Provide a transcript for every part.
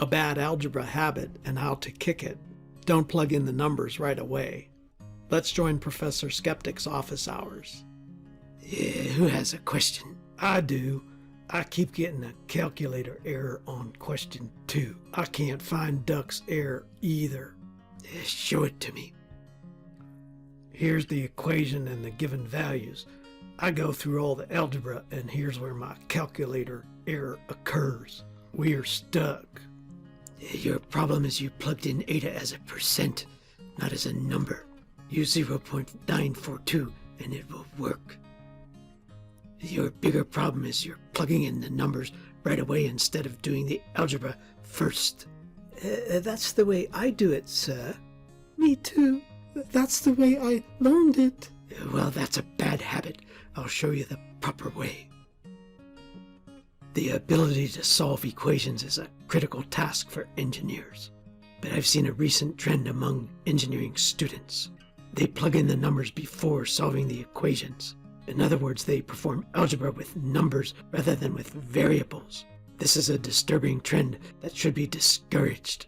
a bad algebra habit and how to kick it. Don't plug in the numbers right away. Let's join Professor Skeptic's office hours. Yeah, who has a question? I do. I keep getting a calculator error on question 2. I can't find Duck's error either. Yeah, show it to me. Here's the equation and the given values. I go through all the algebra and here's where my calculator error occurs. We're stuck. Your problem is you plugged in eta as a percent, not as a number. Use 0.942 and it will work. Your bigger problem is you're plugging in the numbers right away instead of doing the algebra first. That's the way I do it, sir. Me too. That's the way I learned it. Well, that's a bad habit. I'll show you the proper way. The ability to solve equations is a critical task for engineers. But I've seen a recent trend among engineering students. They plug in the numbers before solving the equations. In other words, they perform algebra with numbers rather than with variables. This is a disturbing trend that should be discouraged.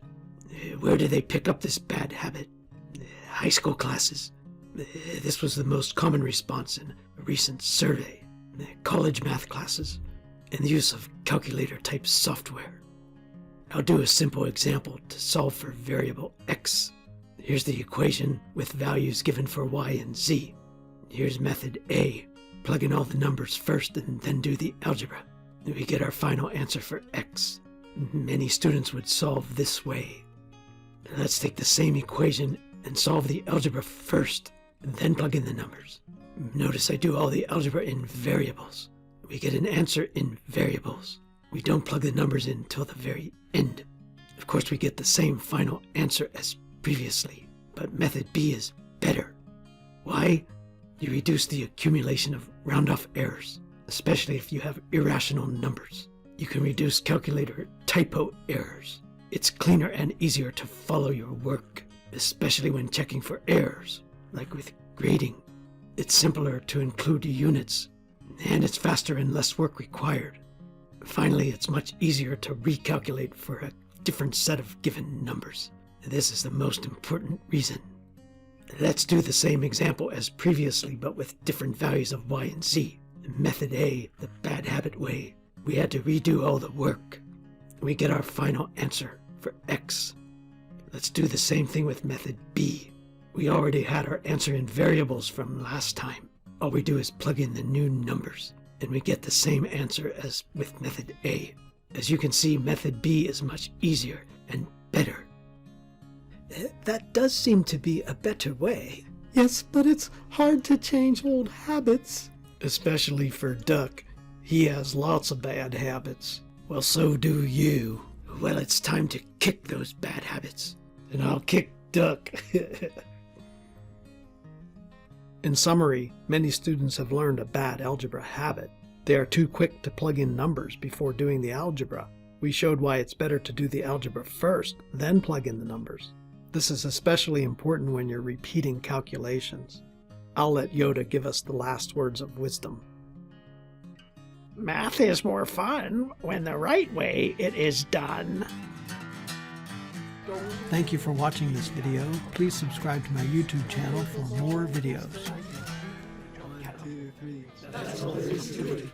Where do they pick up this bad habit? High school classes. This was the most common response in a recent survey. College math classes and the use of calculator-type software. I'll do a simple example to solve for variable x. Here's the equation with values given for y and z. Here's method A. Plug in all the numbers first and then do the algebra. We get our final answer for x. Many students would solve this way. Let's take the same equation and solve the algebra first, and then plug in the numbers. Notice I do all the algebra in variables. We get an answer in variables. We don't plug the numbers in till the very end. Of course, we get the same final answer as previously, but method B is better. Why? You reduce the accumulation of round-off errors, especially if you have irrational numbers. You can reduce calculator typo errors. It's cleaner and easier to follow your work, especially when checking for errors, like with grading. It's simpler to include units, and it's faster and less work required. Finally, it's much easier to recalculate for a different set of given numbers. This is the most important reason. Let's do the same example as previously, but with different values of y and z. Method A, the bad habit way, we had to redo all the work. We get our final answer for x. Let's do the same thing with method B. We already had our answer in variables from last time. All we do is plug in the new numbers, and we get the same answer as with method A. As you can see, method B is much easier and better. That does seem to be a better way. Yes, but it's hard to change old habits. Especially for Duck. He has lots of bad habits. Well, so do you. Well, it's time to kick those bad habits. And I'll kick Duck. In summary, many students have learned a bad algebra habit. They are too quick to plug in numbers before doing the algebra. We showed why it's better to do the algebra first, then plug in the numbers. This is especially important when you're repeating calculations. I'll let Yoda give us the last words of wisdom. Math is more fun when the right way it is done. Thank you for watching this video. Please subscribe to my YouTube channel for more videos. That's all there is to it.